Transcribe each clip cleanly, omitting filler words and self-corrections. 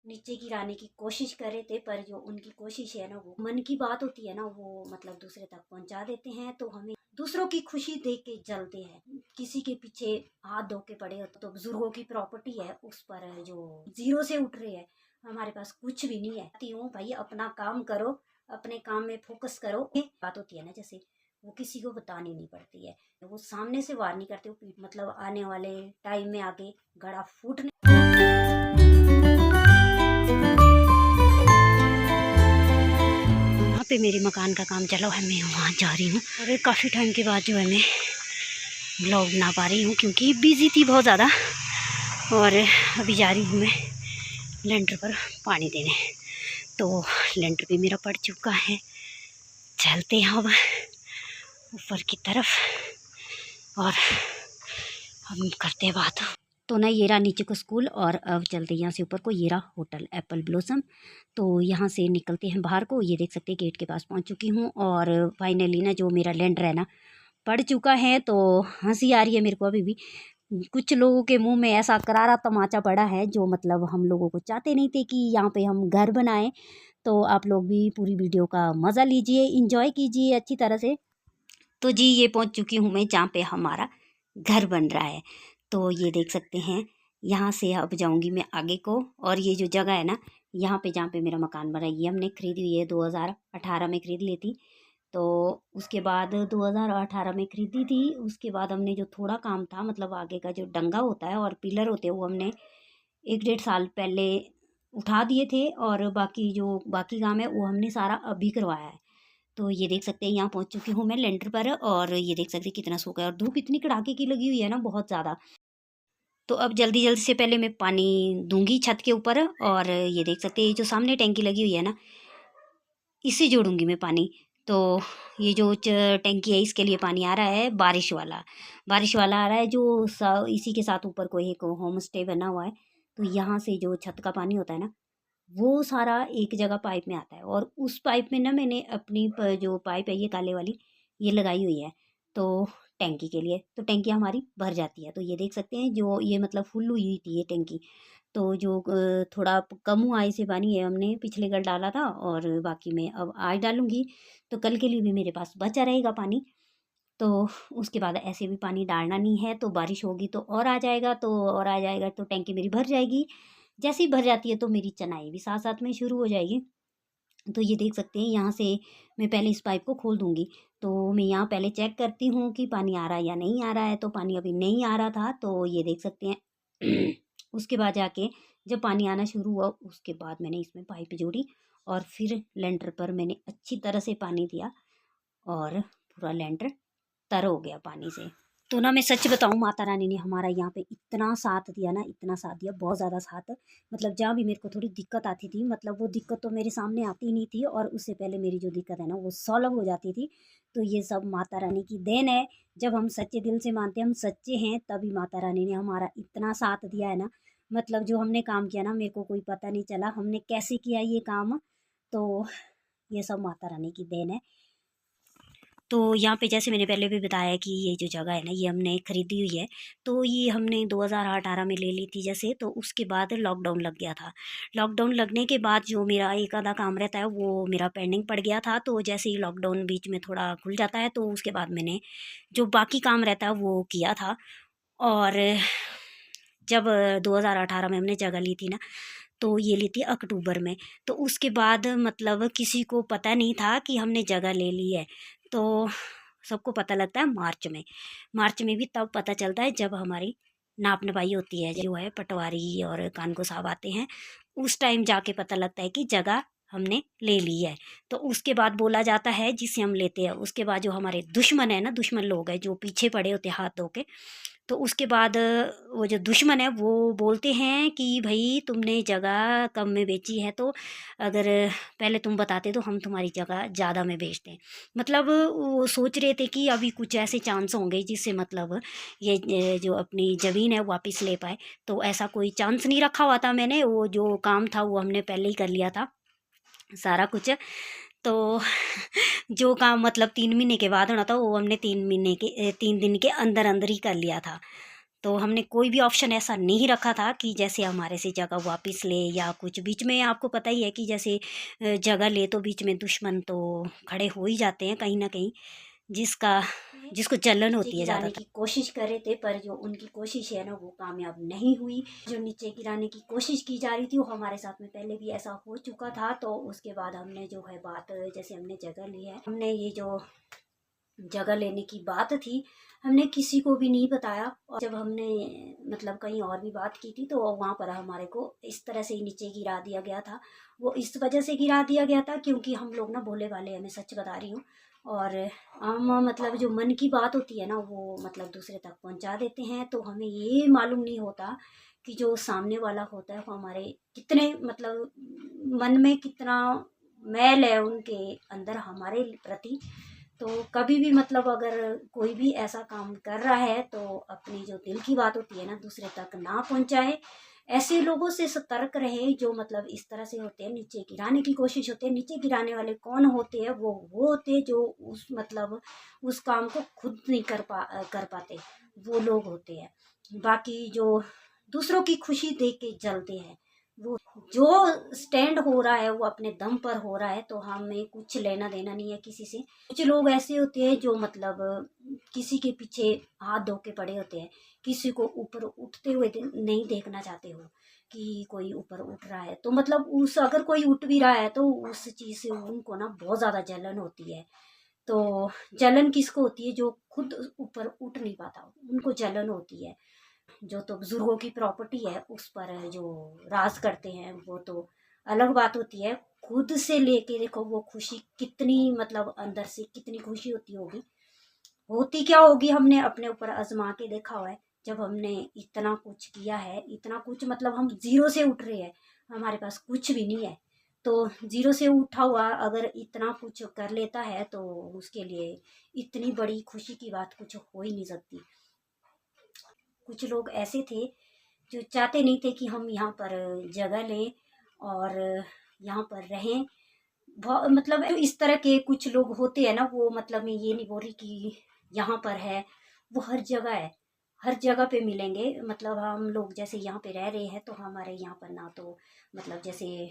नीचे गिराने की कोशिश कर रहे थे, पर जो उनकी कोशिश है ना, वो मन की बात होती है ना, वो मतलब दूसरे तक पहुंचा देते हैं। तो हमें दूसरों की खुशी देख के जलते हैं। किसी के पीछे हाथ धो के पड़े हो तो बुजुर्गों की प्रॉपर्टी है, उस पर जो जीरो से उठ रहे हैं। हमारे पास कुछ भी नहीं है। हूँ भाई, अपना काम करो, अपने काम में फोकस करो। एक बात होती है ना, जैसे वो किसी को बतानी नहीं पड़ती है। वो सामने से वार नहीं करते, वो पीठ मतलब आने वाले टाइम में आगे गड़ा फूटने। वहाँ पे मेरे मकान का काम चला है, मैं वहाँ जा रही हूँ और काफ़ी टाइम के बाद जो है मैं ब्लॉग बना पा रही हूँ, क्योंकि बिजी थी बहुत ज़्यादा। और अभी जा रही हूँ मैं लेंटर पर पानी देने। तो लेंटर भी मेरा पड़ चुका है। चलते हैं अब ऊपर की तरफ और हम करते हैं बात। तो ना ये रहा नीचे को स्कूल, और अब चलते हैं यहाँ से ऊपर को। ये रहा होटल एप्पल ब्लॉसम। तो यहाँ से निकलते हैं बाहर को। ये देख सकते हैं गेट के पास पहुँच चुकी हूँ। और फाइनली ना जो मेरा लेंटर है ना पड़ चुका है। तो हंसी आ रही है मेरे को अभी भी। कुछ लोगों के मुंह में ऐसा करारा तमाचा पड़ा है, जो मतलब हम लोगों को चाहते नहीं थे कि यहाँ पे हम घर बनाएं। तो आप लोग भी पूरी वीडियो का मज़ा लीजिए, इंजॉय कीजिए अच्छी तरह से। तो जी ये पहुँच चुकी हूँ मैं जहाँ पे हमारा घर बन रहा है। तो ये देख सकते हैं, यहाँ से अब जाऊँगी मैं आगे को। और ये जो जगह है ना, यहाँ पे जहाँ पे मेरा मकान बना है, ये हमने खरीदी हुई है, 2018 में खरीद ली थी। तो उसके बाद 2018 में खरीदी थी। उसके बाद हमने जो थोड़ा काम था, मतलब आगे का जो डंगा होता है और पिलर होते हैं, वो हमने 1 डेढ़ साल पहले उठा दिए थे। और बाकी जो बाकी काम है वो हमने सारा अभी करवाया है। तो ये देख सकते हैं, यहाँ पहुँच चुकी हूँ मैं लेंटर पर। और ये देख सकते हैं कितना सूखा है, और धूप इतनी कड़ाके की लगी हुई है ना, बहुत ज़्यादा। तो अब जल्दी जल्दी से पहले मैं पानी दूंगी छत के ऊपर। और ये देख सकते हैं, ये जो सामने टैंकी लगी हुई है ना, इसे जोड़ूंगी मैं पानी। तो ये जो टैंकी है, इसके लिए पानी आ रहा है बारिश वाला। बारिश वाला आ रहा है, जो इसी के साथ ऊपर कोई एक होम स्टे बना हुआ है। तो यहाँ से जो छत का पानी होता है ना, वो सारा एक जगह पाइप में आता है। और उस पाइप में ना मैंने अपनी जो पाइप है, ये काले वाली, ये लगाई हुई है। तो टैंकी के लिए, तो टैंकी हमारी भर जाती है। तो ये देख सकते हैं, जो ये मतलब फुल हुई थी ये टैंकी। तो जो थोड़ा कम हुआ इसे पानी है, हमने पिछले कल डाला था, और बाकी मैं अब आज डालूंगी। तो कल के लिए भी मेरे पास बचा रहेगा पानी। तो उसके बाद ऐसे भी पानी डालना नहीं है, तो बारिश होगी तो और आ जाएगा, तो और आ जाएगा तो टैंकी मेरी भर जाएगी। जैसे ही भर जाती है तो मेरी चनाई भी साथ साथ में शुरू हो जाएगी। तो ये देख सकते हैं, यहाँ से मैं पहले इस पाइप को खोल दूँगी। तो मैं यहाँ पहले चेक करती हूँ कि पानी आ रहा है या नहीं आ रहा है। तो पानी अभी नहीं आ रहा था, तो ये देख सकते हैं। उसके बाद जाके जब पानी आना शुरू हुआ, उसके बाद मैंने इसमें पाइप जोड़ी, और फिर लेंटर पर मैंने अच्छी तरह से पानी दिया, और पूरा लेंटर तर हो गया पानी से। तो ना मैं सच बताऊँ, माता रानी ने हमारा यहाँ पे इतना साथ दिया ना, इतना साथ दिया, बहुत ज़्यादा साथ। मतलब जहाँ भी मेरे को थोड़ी दिक्कत आती थी, मतलब वो दिक्कत तो मेरे सामने आती ही नहीं थी, और उससे पहले मेरी जो दिक्कत है ना, वो सॉल्व हो जाती थी। तो ये सब माता रानी की देन है। जब हम सच्चे दिल से मानते हैं, हम सच्चे हैं, तभी माता रानी ने हमारा इतना साथ दिया है ना। मतलब जो हमने काम किया ना, मेरे को कोई पता नहीं चला हमने कैसे किया ये काम। तो ये सब माता रानी की देन है। तो यहाँ पे जैसे मैंने पहले भी बताया कि ये जो जगह है ना, ये हमने खरीदी हुई है। तो ये हमने 2018 में ले ली थी जैसे। तो उसके बाद लॉकडाउन लग गया था। लॉकडाउन लगने के बाद जो मेरा एक आधा काम रहता है, वो मेरा पेंडिंग पड़ गया था। तो जैसे ही लॉकडाउन बीच में थोड़ा खुल जाता है, तो उसके बाद मैंने जो बाकी काम रहता है वो किया था। और जब 2018 में हमने जगह ली थी ना, तो ये ली थी अक्टूबर में। तो उसके बाद मतलब किसी को पता नहीं था कि हमने जगह ले ली है। तो सबको पता लगता है मार्च में। मार्च में भी तब पता चलता है जब हमारी नाप नपाई होती है, जो है पटवारी और कानगो साहब आते हैं। उस टाइम जाके पता लगता है कि जगह हमने ले ली है। तो उसके बाद बोला जाता है जिसे हम लेते हैं, उसके बाद जो हमारे दुश्मन है ना, दुश्मन लोग हैं जो पीछे पड़े होते हैं हाथ धो के। तो उसके बाद वो जो दुश्मन है वो बोलते हैं कि भाई तुमने जगह कम में बेची है, तो अगर पहले तुम बताते तो हम तुम्हारी जगह ज़्यादा में बेचते। मतलब वो सोच रहे थे कि अभी कुछ ऐसे चांस होंगे जिससे मतलब ये जो अपनी ज़मीन है वापस ले पाए। तो ऐसा कोई चांस नहीं रखा हुआ था मैंने। वो जो काम था वो हमने पहले ही कर लिया था सारा कुछ। तो जो काम मतलब 3 महीने के बाद होना था, वो हमने 3 दिन के अंदर अंदर ही कर लिया था। तो हमने कोई भी ऑप्शन ऐसा नहीं रखा था कि जैसे हमारे से जगह वापस ले या कुछ। बीच में आपको पता ही है कि जैसे जगह ले तो बीच में दुश्मन तो खड़े हो ही जाते हैं कहीं ना कहीं, जिसको जलन होती है ज़्यादा। की कोशिश कर रहे थे पर जो उनकी कोशिश है ना वो कामयाब नहीं हुई। जो नीचे गिराने की कोशिश की जा रही थी वो हमारे साथ में पहले भी ऐसा हो चुका था। तो उसके बाद हमने जो है बात, जैसे हमने जगह ली है, हमने ये जो जगह लेने की बात थी हमने किसी को भी नहीं बताया। और जब हमने मतलब कहीं और भी बात की थी तो वहाँ पर हमारे को इस तरह से ही नीचे गिरा दिया गया था। वो इस वजह से गिरा दिया गया था क्योंकि हम लोग ना भोले वाले हैं, मैं सच बता रही हूँ। और हम मतलब जो मन की बात होती है ना वो मतलब दूसरे तक पहुँचा देते हैं। तो हमें ये मालूम नहीं होता कि जो सामने वाला होता है वो हमारे कितने मतलब मन में कितना मैल है उनके अंदर हमारे प्रति। तो कभी भी मतलब अगर कोई भी ऐसा काम कर रहा है तो अपनी जो दिल की बात होती है ना दूसरे तक ना पहुंचाए। ऐसे लोगों से सतर्क रहे जो मतलब इस तरह से होते हैं, नीचे गिराने की कोशिश होते हैं। नीचे गिराने वाले कौन होते हैं? वो होते हैं जो उस मतलब उस काम को खुद नहीं कर पाते, वो लोग होते हैं। बाकी जो दूसरों की खुशी देख के जलते हैं, वो जो स्टैंड हो रहा है वो अपने दम पर हो रहा है, तो हमें कुछ लेना देना नहीं है किसी से। कुछ लोग ऐसे होते हैं जो मतलब किसी के पीछे हाथ धो के पड़े होते हैं, किसी को ऊपर उठते हुए नहीं देखना चाहते हो कि कोई ऊपर उठ रहा है। तो मतलब उस अगर कोई उठ भी रहा है तो उस चीज़ से उनको ना बहुत ज़्यादा जलन होती है। तो जलन किसको होती है? जो खुद ऊपर उठ नहीं पाता उनको जलन होती है। जो तो बुजुर्गों की प्रॉपर्टी है उस पर जो राज करते हैं वो तो अलग बात होती है। खुद से लेके देखो वो खुशी कितनी मतलब अंदर से कितनी खुशी होती होगी, होती क्या होगी हमने अपने ऊपर आजमा के देखा हुआ है। जब हमने इतना कुछ किया है, इतना कुछ मतलब हम जीरो से उठ रहे हैं, हमारे पास कुछ भी नहीं है। तो जीरो से उठा हुआ अगर इतना कुछ कर लेता है तो उसके लिए इतनी बड़ी खुशी की बात कुछ हो ही नहीं सकती। कुछ लोग ऐसे थे जो चाहते नहीं थे कि हम यहाँ पर जगह लें और यहाँ पर रहें। मतलब जो इस तरह के कुछ लोग होते हैं ना, वो मतलब मैं ये नहीं बोल रही कि यहाँ पर है, वो हर जगह है, हर जगह पे मिलेंगे। मतलब हम लोग जैसे यहाँ पे रह रहे हैं तो हमारे यहाँ पर ना तो मतलब जैसे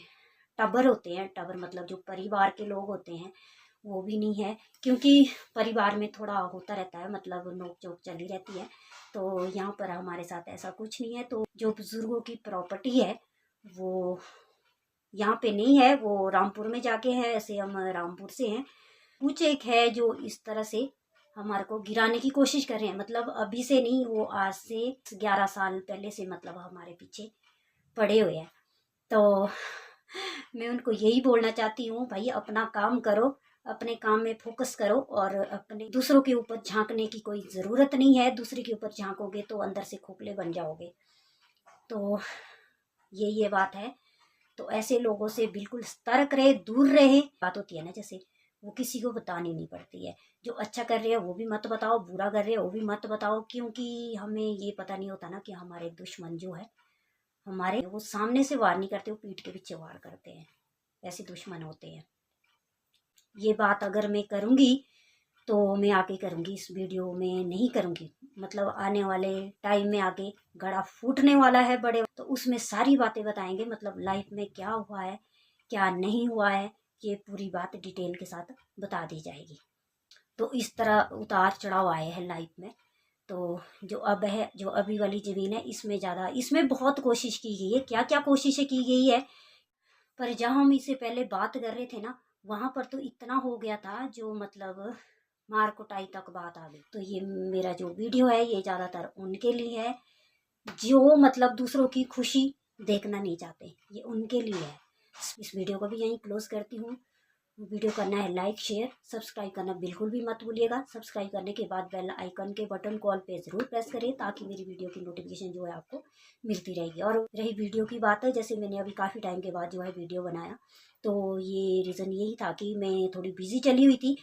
टबर होते हैं, टबर मतलब जो परिवार के लोग होते हैं वो भी नहीं है, क्योंकि परिवार में थोड़ा होता रहता है मतलब नोक झोंक चली रहती है। तो यहाँ पर हमारे साथ ऐसा कुछ नहीं है। तो जो बुजुर्गों की प्रॉपर्टी है वो यहाँ पे नहीं है, वो रामपुर में जाके है। ऐसे हम रामपुर से हैं। कुछ एक है जो इस तरह से हमारे को गिराने की कोशिश कर रहे हैं, मतलब अभी से नहीं, वो आज से 11 साल पहले से मतलब हमारे पीछे पड़े हुए हैं। तो मैं उनको यही बोलना चाहती हूँ, भाई अपना काम करो, अपने काम में फोकस करो और अपने दूसरों के ऊपर झांकने की कोई ज़रूरत नहीं है। दूसरे के ऊपर झांकोगे तो अंदर से खोखले बन जाओगे। तो ये बात है। तो ऐसे लोगों से बिल्कुल सतर्क रहे, दूर रहे। बात होती है ना जैसे, वो किसी को बतानी नहीं पड़ती है। जो अच्छा कर रहे हैं वो भी मत बताओ, बुरा कर रहे हैं वो भी मत बताओ, क्योंकि हमें ये पता नहीं होता ना कि हमारे दुश्मन जो है हमारे, वो सामने से वार नहीं करते, वो पीठ के पीछे वार करते हैं। ऐसे दुश्मन होते हैं। ये बात अगर मैं करूँगी तो मैं आगे करूँगी, इस वीडियो में नहीं करूँगी। मतलब आने वाले टाइम में आगे घड़ा फूटने वाला है बड़े, तो उसमें सारी बातें बताएंगे, मतलब लाइफ में क्या हुआ है क्या नहीं हुआ है, ये पूरी बात डिटेल के साथ बता दी जाएगी। तो इस तरह उतार चढ़ाव आए हैं लाइफ में। तो जो अब है, जो अभी वाली ज़मीन है, इसमें ज़्यादा, इसमें बहुत कोशिश की गई है। क्या क्या कोशिशें की गई है, पर जहाँ हम इससे पहले बात कर रहे थे ना, वहाँ पर तो इतना हो गया था जो मतलब मार कुटाई तक बात आ गई। तो ये मेरा जो वीडियो है ये ज़्यादातर उनके लिए है जो मतलब दूसरों की खुशी देखना नहीं चाहते, ये उनके लिए है। इस वीडियो को भी यहीं क्लोज करती हूँ। वीडियो करना है लाइक शेयर, सब्सक्राइब करना बिल्कुल भी मत भूलिएगा। सब्सक्राइब करने के बाद बेल आइकन के बटन कॉल पे ज़रूर प्रेस करें ताकि मेरी वीडियो की नोटिफिकेशन जो है आपको मिलती रहेगी। और रही वीडियो की बात है, जैसे मैंने अभी काफ़ी टाइम के बाद जो है वीडियो बनाया, तो ये रीज़न यही था कि मैं थोड़ी बिजी चली हुई थी,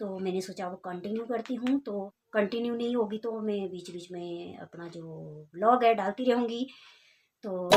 तो मैंने सोचा वो कंटिन्यू करती हूँ। तो कंटिन्यू नहीं होगी तो मैं बीच बीच में अपना जो ब्लॉग है डालती रहूँगी। तो